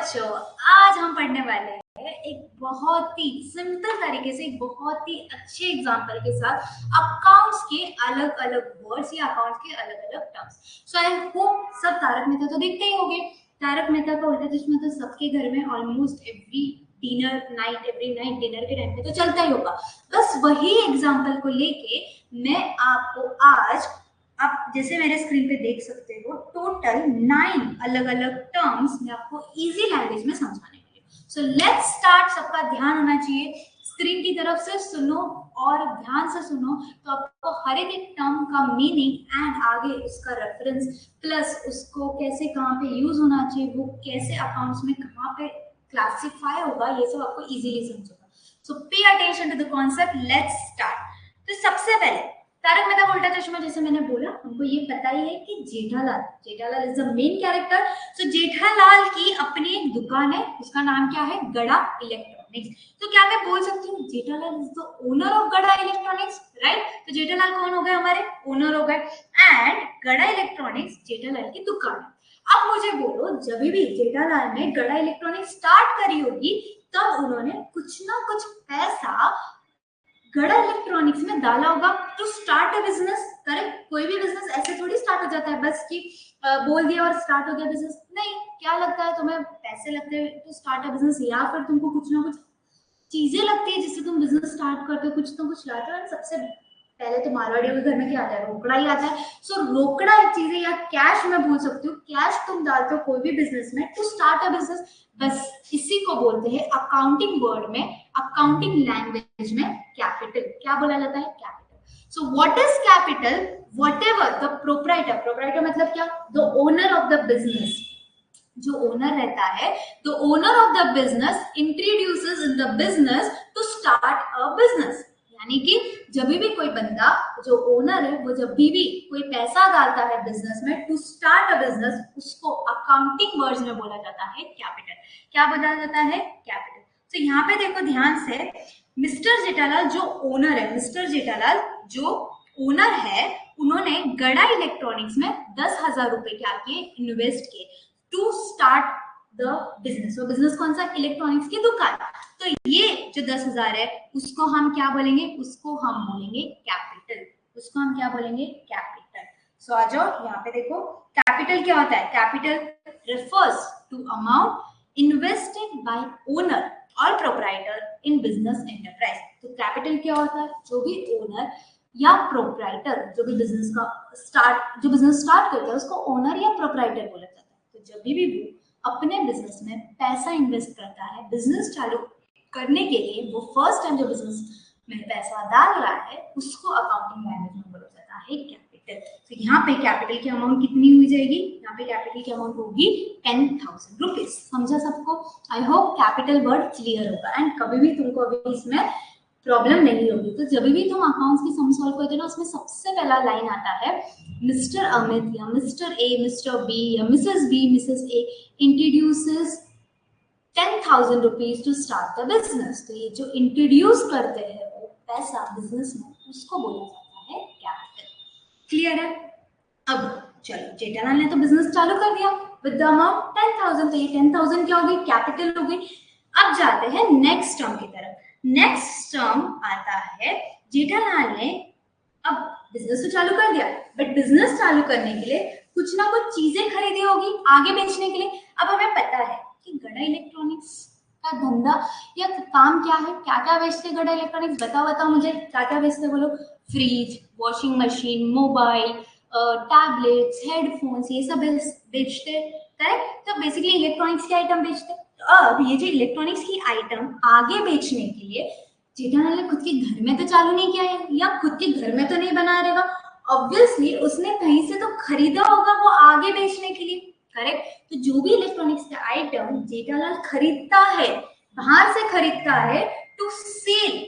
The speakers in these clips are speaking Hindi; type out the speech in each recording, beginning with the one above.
बच्चों, आज हम पढ़ने वाले हैं एक बहुत ही सिंपल तरीके से, एक बहुत ही अच्छे एग्जाम्पल के साथ अकाउंट्स के अलग अलग वर्ड्स या अकाउंट्स के अलग अलग टर्म्स। सो आई होप सब तारक मेहता तो देखते ही होंगे। तारक मेहता का उल्टा चश्मा तो सबके घर में ऑलमोस्ट एवरी नाइट डिनर के टाइम पे तो चलता ही होगा। बस वही एग्जाम्पल को लेके मैं आपको आज, आप जैसे मेरे स्क्रीन पे देख सकते हो, टोटल 9 अलग अलग टर्म्स मैं आपको इजी लैंग्वेज में समझाने वाली हूँ। So let's start. सबका ध्यान होना चाहिए, स्क्रीन की तरफ से सुनो और ध्यान से सुनो, तो आपको हर एक टर्म का मीनिंग एंड आगे उसका रेफरेंस प्लस उसको कैसे कहाँ पे यूज होना चाहिए, वो कैसे अकाउंट्स में कहाँ पे क्लासिफाई होगा, ये सब आपको इजीली समझेगा। So pay attention to the concept, let's start. तो सबसे पहले तारक मेहता का उल्टा चश्मा, जैसे मैंने बोला, हमको ये पता ही है कि Jethalal is the main character. So Jethalal की अपनी एक दुकान है, उसका नाम क्या है? गड़ा इलेक्ट्रॉनिक्स। तो क्या मैं बोल सकती हूँ Jethalal is the owner of गड़ा इलेक्ट्रॉनिक्स, राइट? तो जेठालाल कौन हो गए? हमारे ओनर हो गए। एंड गड़ा इलेक्ट्रॉनिक्स जेठालाल की दुकान है। अब मुझे बोलो, जब भी जेठालाल ने गड़ा इलेक्ट्रॉनिक्स स्टार्ट करी होगी, तब उन्होंने कुछ ना कुछ पैसा गड़ा इलेक्ट्रॉनिक्स में डाला होगा to start a business. Correct? कोई भी बिजनेस ऐसे थोड़ी स्टार्ट हो जाता है बस कि बोल दिया और स्टार्ट हो गया बिजनेस। नहीं, क्या लगता है तुम्हें? पैसे लगते हैं टू स्टार्ट अ बिजनेस, या फिर तुमको कुछ ना कुछ चीजें लगती है जिससे तुम बिजनेस स्टार्ट करते हो, कुछ तो कुछ लाते हो। सबसे पहले तो मारवाड़ियों के घर में क्या आता है? रोकड़ा ही आता है। सो रोकड़ा एक चीज है, या कैश मैं बोल सकती हूँ, कैश तुम डालते हो कोई भी बिजनेस में टू स्टार्ट अ बिजनेस। बस इसी को बोलते हैं अकाउंटिंग वर्ड में, अकाउंटिंग लैंग्वेज में कैपिटल। क्या बोला जाता है? Capital. So what is capital? Whatever the proprietor मतलब क्या? The owner of the business. जो ओनर रहता है, the owner of the business introduces in the business to start a business. यानी कि जब भी कोई बंदा, जो ओनर है, वो जब भी कोई पैसा डालता है बिजनेस में टू स्टार्ट अ बिजनेस, उसको अकाउंटिंग वर्ड्स में बोला जाता है कैपिटल। क्या बोला जाता है? कैपिटल। तो यहाँ पे देखो ध्यान से, मिस्टर जेठालाल जो ओनर है, मिस्टर जेठालाल जो ओनर है, उन्होंने गड़ा इलेक्ट्रॉनिक्स में 10,000 रुपए क्या किए? इन्वेस्ट किए टू स्टार्ट द बिजनेस। वो बिजनेस कौन सा? इलेक्ट्रॉनिक्स की दुकान। तो ये जो 10,000 है, उसको हम क्या बोलेंगे? उसको हम बोलेंगे कैपिटल। उसको हम क्या बोलेंगे? कैपिटल। सो आ जाओ यहाँ पे देखो, कैपिटल क्या होता है? Capital refers to amount invested by owner और प्रोप्राइटर इन बिजनेस एंटरप्राइज। तो कैपिटल क्या होता है? जो भी ओनर या प्रोप्राइटर, जो भी बिजनेस स्टार्ट करता है, उसको ओनर या प्रोप्राइटर बोला जाता है। तो जब भी वो अपने बिजनेस में पैसा इन्वेस्ट करता है बिजनेस चालू करने के लिए, वो फर्स्ट टाइम जो बिजनेस में पैसा डाल रहा है, उसको अकाउंटिंग लैंग्वेज में बोला जाता है कैपिटल। तो यहाँ पे कैपिटल की अमाउंट कितनी हुई जाएगी? यहाँ पे कैपिटल की अमाउंट होगी 10,000 रुपीज। समझा सबको? I hope capital word clear होगा एंड कभी भी तुमको अभी इसमें प्रॉब्लम नहीं होगी। तो जब भी तुम अकाउंट्स की सम सॉल्व करते हो ना, उसमें सबसे पहला लाइन आता है, मिस्टर अमित या मिस्टर ए, मिस्टर बी या Mrs B, Mrs A introduces 10,000 rupees to start the business. तो ये जो इंट्रोड्यूस करते हैं वो पैसा बिजनेस में, उसको बोला जाता है कैपिटल। क्लियर है? अब चलो, जेठालाल ने तो बिजनेस चालू कर दिया विद द अमाउंट 10,000, तो ये 10,000 क्या होगी? कैपिटल हो गई। अब जाते हैं नेक्स्ट टर्म की तरफ। नेक्स्ट टर्म आता है, जेठालाल ने अब बिजनेस तो चालू कर दिया, बट बिजनेस चालू करने के लिए कुछ ना कुछ चीजें खरीदी होगी आगे बेचने के लिए। अब हमें पता है कि गड़ा इलेक्ट्रॉनिक्स का धंधा या काम क्या है, क्या क्या बेचते गड़ा इलेक्ट्रॉनिक्स? बताओ मुझे, क्या क्या बेचते बोलो? Fridge, washing machine, mobile, tablets, headphones, ये सब बेचते। करेक्ट? तो बेसिकली इलेक्ट्रॉनिक्स के आइटम बेचते। तो अब ये जो इलेक्ट्रॉनिक्स की आइटम आगे बेचने के लिए जेठालाल ने खुद के घर में तो चालू नहीं किया है, या खुद के घर में तो नहीं बना रहेगा, ऑब्वियसली उसने कहीं से तो खरीदा होगा वो आगे बेचने के लिए। करेक्ट? तो जो भी इलेक्ट्रॉनिक्स का आइटम जेठालाल खरीदता है, बाहर से खरीदता है टू सेल,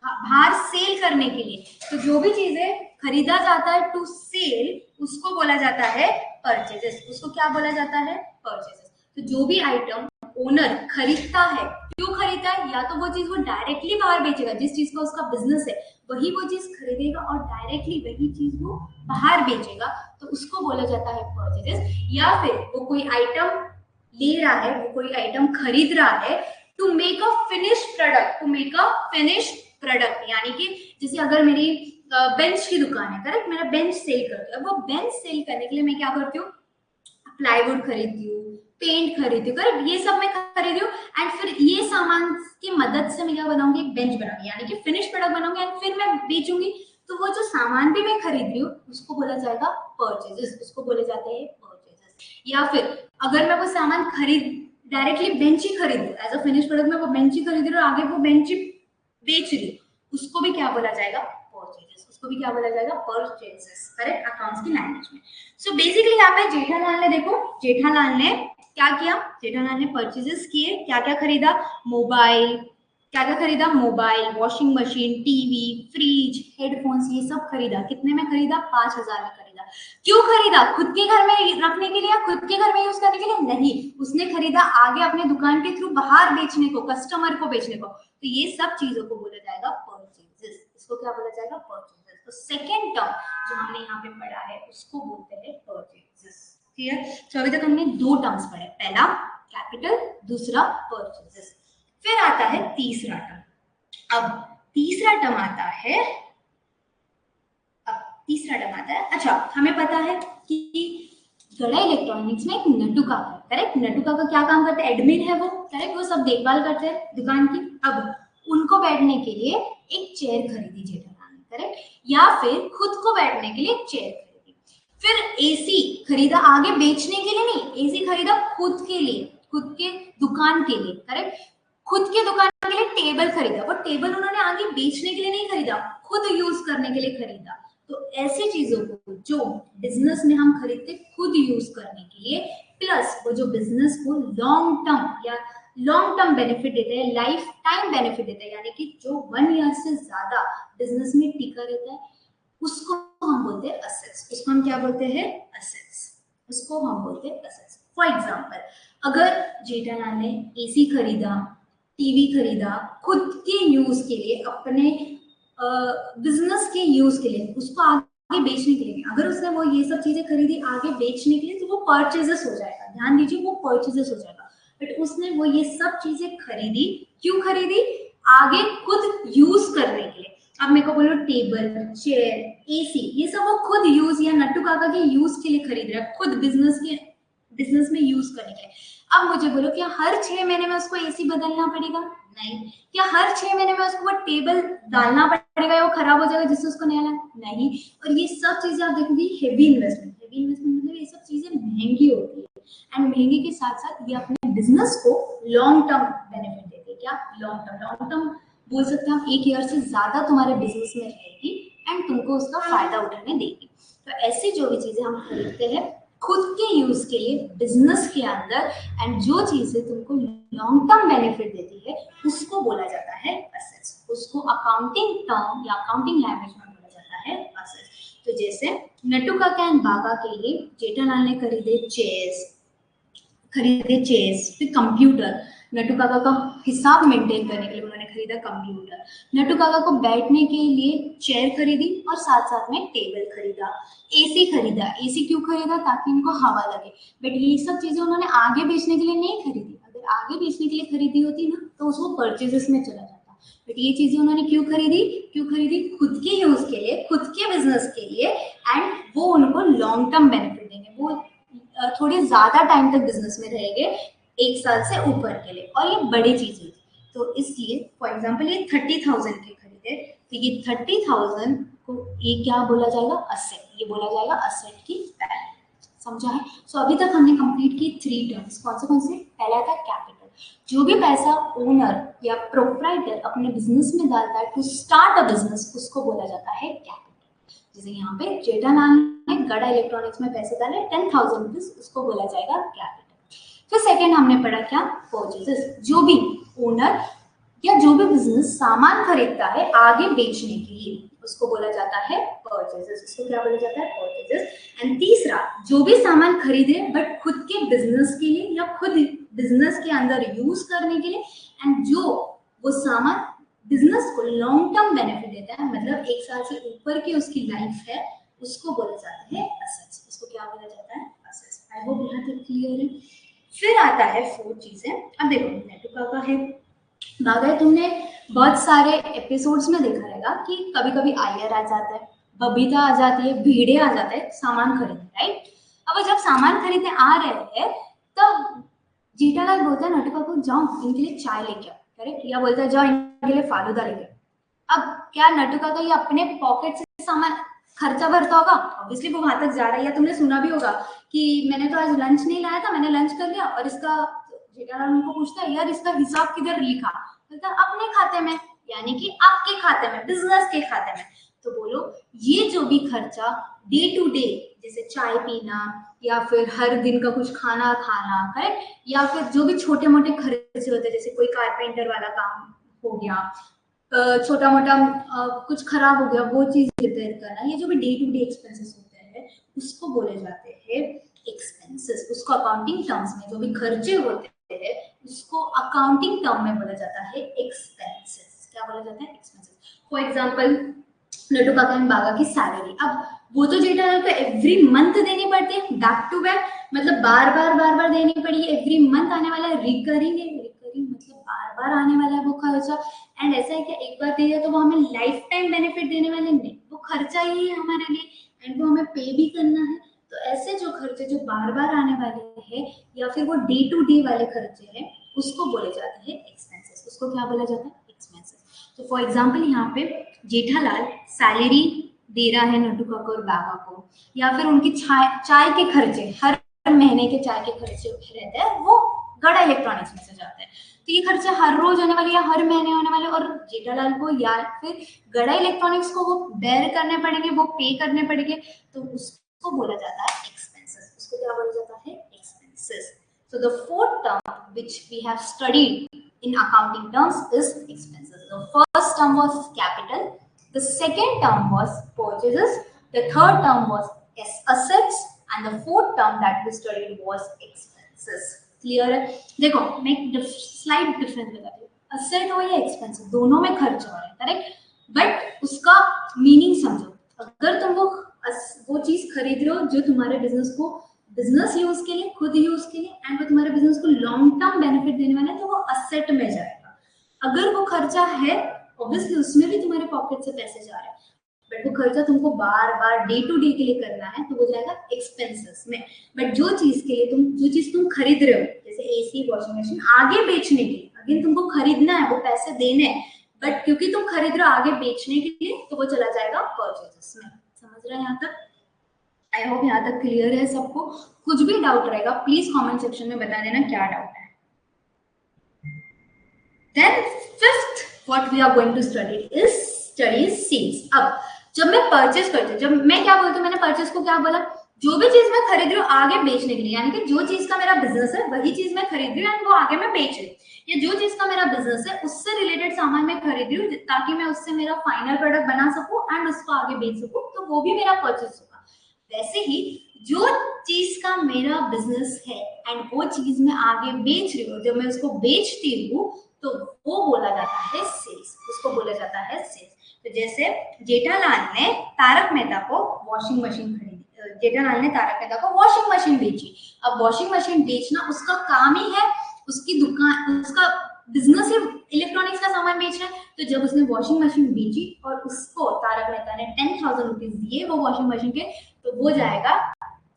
बाहर सेल करने के लिए, तो जो भी चीजें खरीदा जाता है टू सेल, उसको बोला जाता है परचेजेस। उसको क्या बोला जाता है? परचेजेस। तो जो भी आइटम ओनर खरीदता है, क्यों खरीदता है? या तो वो चीज वो डायरेक्टली बाहर बेचेगा, जिस चीज का उसका बिजनेस है वही वो चीज खरीदेगा और डायरेक्टली वही चीज वो बाहर बेचेगा, तो उसको बोला जाता है परचेजेस। या फिर वो कोई आइटम ले रहा है, वो कोई आइटम खरीद रहा है to make a finish product, to make a finish product, यानी कि जैसे अगर मेरी बेंच की दुकान है, करेक्ट, मेरा बेंच सेल करता है, वो बेंच सेल करने के लिए मैं क्या करती हूँ, प्लाईवुड खरीदती हूँ, पेंट खरीदती हूँ, करेक्ट, ये सब मैं खरीदी हूँ, एंड फिर ये सामान की मदद से मैं क्या बनाऊंगी, एक बेंच बनाऊंगी, यानी कि फिनिश प्रोडक्ट बनाऊंगी, एंड फिर मैं बेचूंगी। तो वो जो सामान भी मैं खरीद रही हूँ उसको बोला जाएगा परचेजेस, उसको बोले जाते हैं परचेजेस। या फिर अगर मैं वो सामान खरीद डायरेक्टली बेंच ही खरीद एज अ फिनिश प्रोडक्ट, में वो बेंच ही खरीद रही हूँ, आगे वो बेंच ही बेच रही हूँ, उसको भी क्या बोला जाएगा, परचेजेस, उसको भी क्या बोला जाएगा, परचेजेस, करेक्ट, अकाउंट्स की लैंग्वेज में। सो बेसिकली यहाँ पे जेठालाल ने, देखो जेठालाल ने क्या किया, जेठालाल ने परचेजेस किए, क्या क्या खरीदा, मोबाइल, क्या क्या खरीदा, mobile, washing machine, TV, fridge, headphones, ये सब खरीदा, कितने में खरीदा, 5,000 में खरीदा। क्यों खरीदा, खुद के घर में रखने के लिए या खुद के घर में यूज करने के लिए, नहीं, उसने खरीदा आगे अपने दुकान के थ्रू बाहर बेचने को, कस्टमर को बेचने को। तो ये सब चीजों को बोला जाएगा परचेजेस, इसको क्या बोला जाएगा, परचेजेस। तो सेकेंड टर्म जो हमने यहाँ पे पढ़ा है उसको बोलते हैं परचेजेस, क्लियर। तो अभी तक हमने दो टर्म्स पढ़े, पहला कैपिटल, दूसरा परचेजेस। फिर आता है तीसरा टर्म। अब तीसरा टर्म आता है, अब तीसरा टर्म आता है, अच्छा हमें पता है कि गड़ा इलेक्ट्रॉनिक्स में एक नटू काका है, करेक्ट, नटू काका क्या काम करते हैं, एडमिन है वो, करेक्ट, वो सब देखभाल करते हैं दुकान की। अब उनको बैठने के लिए एक चेयर खरीदी जेठालाल ने, करेक्ट, या फिर खुद को बैठने के लिए एक चेयर खरीदी। फिर एसी खरीदा, आगे बेचने के लिए नहीं, एसी खरीदा खुद के लिए, खुद के दुकान के लिए, करेक्ट, खुद के दुकान के लिए टेबल खरीदा, वो टेबल उन्होंने आगे बेचने के लिए नहीं खरीदा, खुद यूज करने के लिए खरीदा। तो ऐसी चीजों को जो बिजनेस में हम खरीदते खुद यूज करने के लिए, प्लस वो जो बिजनेस को लॉन्ग टर्म या लॉन्ग टर्म बेनिफिट देते हैं, लाइफ टाइम बेनिफिट देते हैं, यानी कि जो 1 ईयर से ज्यादा बिजनेस में टिका रहता है, उसको हम बोलते हैं असेट्स, उसको हम क्या बोलते हैं, असेट्स, उसको हम बोलते हैं असेट्स। फॉर एग्जाम्पल, अगर जेठालाल ने एसी खरीदा, टीवी खरीदा खुद के यूज के लिए, अपने बिजनेस के यूज के लिए, उसको आगे बेचने के लिए, अगर उसने वो ये सब चीजें खरीदी आगे बेचने के लिए, तो वो परचेजेस हो जाएगा, ध्यान दीजिए वो परचेजेस हो जाएगा। बट उसने वो ये सब चीजें खरीदी, क्यों खरीदी, आगे खुद यूज करने के लिए। अब मेरे को बोलो टेबल, चेयर, एसी, ये सब वो खुद यूज या नट्टू काका के यूज के लिए खरीद रहा है, खुद बिजनेस में यूज करने के लिए। अब मुझे बोलो क्या हर 6 महीने में उसको एसी बदलना पड़ेगा, नहीं। क्या हर 6 महीने में उसको वो टेबल डालना पड़ेगा या वो खराब हो जाएगा जिससे उसको नया लाना, नहीं। और ये सब चीजें आप देखोगे हेवी इन्वेस्टमेंट, हेवी इन्वेस्टमेंट मतलब ये सब चीजें महंगी होती है, एंड महंगी के साथ साथ ये अपने बिजनेस को लॉन्ग टर्म बेनिफिट देती है, क्या लॉन्ग टर्म बोल सकते हैं आप, 1 ईयर से ज्यादा तुम्हारे बिजनेस में रहेगी एंड तुमको उसका फायदा उठाने देगी। तो ऐसी जो भी चीजें हम खरीदते हैं खुद के यूज के लिए बिजनेस के अंदर, एंड जो चीजें तुमको लॉन्ग टर्म बेनिफिट देती है, उसको बोला जाता है असेट्स, उसको अकाउंटिंग टर्म या अकाउंटिंग लैंग्वेज में बोला जाता है असेट्स। तो जैसे नट्टू काका एंड बागा के लिए जेठालाल ने खरीदे चेयर्स, फिर कंप्यूटर, नट्टू काका का हिसाब मेंटेन करने के लिए उन्होंने खरीदा कंप्यूटर, नट्टू काका को बैठने के लिए चेयर खरीदी और साथ साथ में टेबल खरीदा, एसी खरीदा, एसी क्यों खरीदा, ताकि इनको हवा लगे। बट ये सब चीजें उन्होंने आगे बेचने के लिए नहीं खरीदी, अगर आगे बेचने के लिए खरीदी होती ना तो उसको परचेजेस में चला जाता। बट ये चीजें उन्होंने क्यों खरीदी, खुद के यूज के लिए, खुद के बिजनेस के लिए, एंड वो उनको लॉन्ग टर्म बेनिफिट देंगे, वो थोड़े ज्यादा टाइम तक बिजनेस में रहेंगे, 1 साल से ऊपर के लिए, और ये बड़ी चीज हुई। तो इसलिए फॉर एग्जाम्पल ये 30,000 के खरीदे, तो ये 30,000 को ये क्या बोला जाएगा, असेट, ये बोला जाएगा असेट की वैल्यू, समझा है। सो अभी तक हमने कंप्लीट की 3 टर्म्स, कौन से, पहला था कैपिटल, जो भी पैसा ओनर या प्रोप्राइटर अपने बिजनेस में डालता है टू स्टार्ट अ बिजनेस, उसको बोला जाता है कैपिटल। जैसे यहाँ पे जेठालाल ने गड़ा इलेक्ट्रॉनिक्स में पैसे डाले 10,000 रुपीज, उसको बोला जाएगा कैपिटल। फिर सेकेंड हमने पढ़ा क्या, परचेजेस, जो भी ओनर या जो भी बिजनेस सामान खरीदता है आगे बेचने के लिए, उसको बोला जाता है परचेजेस, उसको क्या बोला जाता है, परचेजेस। एंड तीसरा, जो भी सामान खरीदे बट खुद के बिजनेस के लिए या खुद बिजनेस के अंदर यूज करने के लिए, एंड जो वो सामान बिजनेस को लॉन्ग टर्म बेनिफिट देता है, मतलब 1 साल से ऊपर की उसकी लाइफ है, उसको बोला जाता है असेट्स, उसको क्या बोला जाता है, असेट्स। आई होप यहाँ तक क्लियर है। फिर आता है फोर्थ चीजें। अब देखो नेटू काका है, बागा है, तुमने बहुत सारे एपिसोड्स में देखा रहेगा कि कभी कभी आयर आ जाता है, बबीता आ जाती है, भिड़े आ जाते हैं सामान खरीदने, राइट। अब वो जब सामान खरीदने आ रहे हैं तब जीठालाल बोलता है नटू काका जाओ इनके लिए चाय लेके आओ, करेक्ट, या बोलता है जाओ इनके लिए फालूदा लेके आओ। अब क्या नटू काका ये अपने पॉकेट से सामान खर्चा भरता होगा? ऑब्वियसली वो वहां तक जा रहा है, या तुमने सुना भी होगा कि मैंने तो आज लंच नहीं लाया था, मैंने लंच कर लिया, और इसका जेठालाल उनको पूछता है यार इसका हिसाब किधर लिखा, बोलता है अपने खाते में, यानी कि आपके खाते में, बिजनेस के खाते में। तो बोलो ये जो भी खर्चा डे टू डे, जैसे चाय पीना या फिर हर दिन का कुछ खाना खाना, करेक्ट, या फिर जो भी छोटे मोटे खर्चे होते हैं, जैसे कोई कारपेंटर वाला काम हो गया, छोटा मोटा कुछ खराब हो गया वो चीज रिपेयर करना, ये जो भी डे टू डे एक्सपेंसेस होते हैं उसको बोले जाते हैं एक्सपेंसेस। उसको अकाउंटिंग टर्म्स में जो भी खर्चे होते हैं उसको अकाउंटिंग टर्म में बोला जाता है एक्सपेंसेस। क्या बोला जाता है? एक्सपेंसेस। फॉर एग्जांपल लड्डू काका एंड बागा की सैलरी, अब वो तो जेठालाल को एवरी मंथ देनी पड़ती है बैक टू बैक, मतलब बार बार देनी पड़ी, एवरी मंथ आने वाला है, रिकरिंग है, रिकरिंग मतलब बार बार आने वाला है वो खर्चा। एंड ऐसा है कि एक बार दे दिया तो वो हमें लाइफ टाइम बेनिफिट देने वाले नहीं, वो खर्चा ही है हमारे लिए, एंड वो हमें पे भी करना है। तो ऐसे जो खर्चे जो बार बार आने वाले हैं या फिर वो डे टू डे वाले खर्चे हैं उसको बोले जाते हैं एक्सपेंसेस। उसको क्या बोला जाता है? एक्सपेंसेस। तो फॉर एग्जाम्पल यहाँ पे जेठालाल सैलरी दे रहा है नट्टू काका और बागा को, या फिर उनकी चाय के खर्चे, हर महीने के चाय के खर्चे रहते हैं वो गड़ा इलेक्ट्रॉनिक्स में से जाते हैं। तो ये खर्चे हर रोज होने वाले या हर महीने होने वाले, और जेठालाल को या फिर गड़ा इलेक्ट्रॉनिक्स को वो बेयर करने पड़ेंगे, वो पे करने पड़ेंगे, तो उसको बोला जाता है एक्सपेंसेस। उसको क्या बोला जाता है? Expenses. So the fourth term which we have studied in accounting terms is expenses. The first term was capital, the second term was purchases, the third term was assets, and the fourth term that we studied was expenses. Clear है? देखो मैं एक स्लाइड डिफरेंस बताती हूँ, असेट हो या एक्सपेंसिव दोनों में खर्च हो रहा है, करेक्ट, बट उसका मीनिंग समझो। अगर तुम वो चीज खरीद रहे हो जो तुम्हारे बिजनेस को, बिजनेस यूज के लिए, खुद यूज के लिए, एंड वो तुम्हारे बिजनेस को लॉन्ग टर्म बेनिफिट देने वाला है, तो वो असेट में जाएगा। अगर वो खर्चा है ऑब्वियसली उसमें भी तुम्हारे पॉकेट से पैसे जा रहे हैं, बट वो खर्चा तुमको बार बार डे टू डे के लिए करना है तो वो जाएगा एक्सपेंसेस में। बट जो चीज तुम खरीद रहे हो, जैसे एसी, वॉशिंग मशीन, आगे बेचने के लिए, अगेन तुमको खरीदना है, वो पैसे देने हैं, बट क्योंकि तुम खरीद रहे हो आगे बेचने के लिए तो वो चला जाएगा परचेजेस में। समझ रहे हैं यहाँ तक? आई होप यहाँ तक क्लियर है सबको। कुछ भी डाउट रहेगा प्लीज कमेंट सेक्शन में बता देना क्या डाउट है। Then fifth what we are going to study is sales. अब जब मैं परचेस करती हूँ, जब मैं क्या बोलती हूँ, मैंने परचेस को क्या बोला? जो भी चीज मैं खरीद रही हूँ आगे बेचने के लिए, यानी कि जो चीज का मेरा बिजनेस है वही चीज मैं खरीद रही हूँ एंड वो आगे मैं बेच रही हूँ, या जो चीज का मेरा बिजनेस है उससे रिलेटेड सामान मैं खरीद रही हूँ ताकि मैं उससे मेरा फाइनल प्रोडक्ट बना सकूं एंड उसको आगे बेच सकूं, तो वो भी मेरा परचेस होगा। वैसे ही जो चीज का मेरा बिजनेस है एंड वो चीज मैं आगे बेच रही हूँ, जब मैं उसको बेचती हूँ तो वो बोला जाता है सेल्स। उसको बोला जाता है सेल्स। तो जैसे जेठालाल ने तारक मेहता को वॉशिंग मशीन खरीदी, जेठालाल ने तारक मेहता को वॉशिंग मशीन बेची। अब वॉशिंग मशीन बेचना उसका काम ही है, उसकी दुकान, उसका बिजनेस है इलेक्ट्रॉनिक्स का सामान बेचना है। तो जब उसने वॉशिंग मशीन बेची और उसको तारक मेहता ने 10,000 रुपीज दिए वो वॉशिंग मशीन के, तो वो जाएगा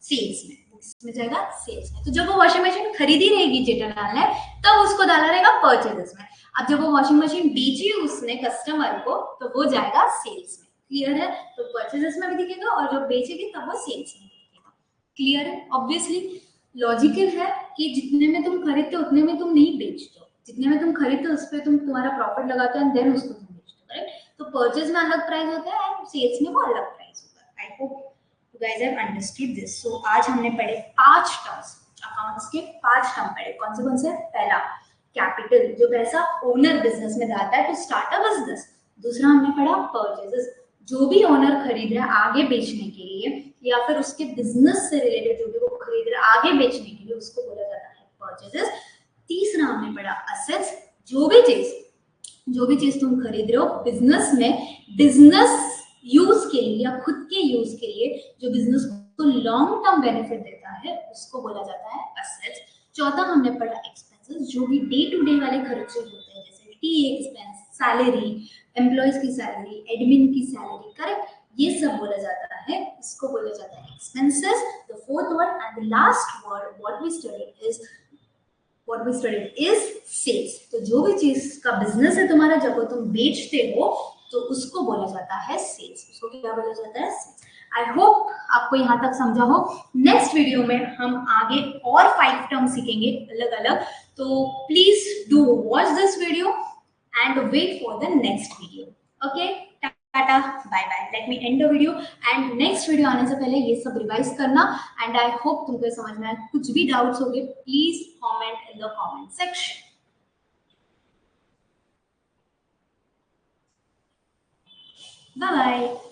सेल्स में। इसमें जाएगा सेल्स में। तो जब वो वॉशिंग मशीन खरीदी रहेगी जेठालाल ने तब उसको डाला रहेगा परचेजेस में। अब जब वो वॉशिंग मशीन बेची उसने कस्टमर को तो वो जाएगा सेल्स में। क्लियर है? तो परचेजेस में भी दिखेगा और जब बेचेगी तब वो सेल्स में दिखेगा। क्लियर है? ऑब्वियसली लॉजिकल है कि जितने में तुम खरीदते हो उतने में तुम नहीं बेचते हो, जितने में तुम खरीदते हो उस पर तुम तुम्हारा प्रॉफिट लगाते हो एंड देन उसको तुम बेचते हो, राइट। तो परचेज में अलग प्राइस होता है एंड सेल्स में वो अलग प्राइस होता है। I hope you guys have understood this. So आज हमने पढ़े 5 टर्म्स, अकाउंट्स के 5 टर्म पढ़े। कौन से? पहला कैपिटल, जो पैसा ओनर बिजनेस में डालता है टू स्टार्ट अ बिजनेस। दूसरा हमने पढ़ा परचेजेस, जो भी ओनर खरीद रहा है आगे बेचने के लिए या फिर उसके बिजनेस से रिलेटेड जो भी वो खरीद रहा है आगे बेचने के लिए, उसको बोला जाता है परचेजेस। तीसरा हमने पढ़ा असेट्स, जो भी चीज तुम खरीद रहे हो बिजनेस में, बिजनेस यूज के लिए या खुद के यूज के लिए, जो बिजनेस को लॉन्ग टर्म बेनिफिट देता है उसको बोला जाता है असेट्स। चौथा हमने पढ़ा एक्सपेंसेस, जो भी डे टू डे वाले खर्चे होते हैं, जैसे टी एक्सपेंस, सैलरी, एम्प्लॉयज की सैलरी, एडमिन की सैलरी, करेक्ट, ये सब बोला जाता है, इसको बोला जाता है expenses. The fourth word and the last word what we studied is sales. तो जो भी चीज का बिजनेस है तुम्हारा, जब वो तुम बेचते हो तो उसको बोला जाता है सेल्स, उसको क्या बोला जाता है, सेल्स। आई होप आपको यहाँ तक समझा हो। नेक्स्ट वीडियो में हम आगे और 5 टर्म सीखेंगे अलग अलग, तो please do watch this video and wait for the next video. Okay, tata bye bye, let me end the video, and next video आने से पहले ये सब रिवाइज करना, एंड आई होप तुमको समझ में आए। कुछ भी डाउट्स हो गए please comment in the comment section. Bye bye.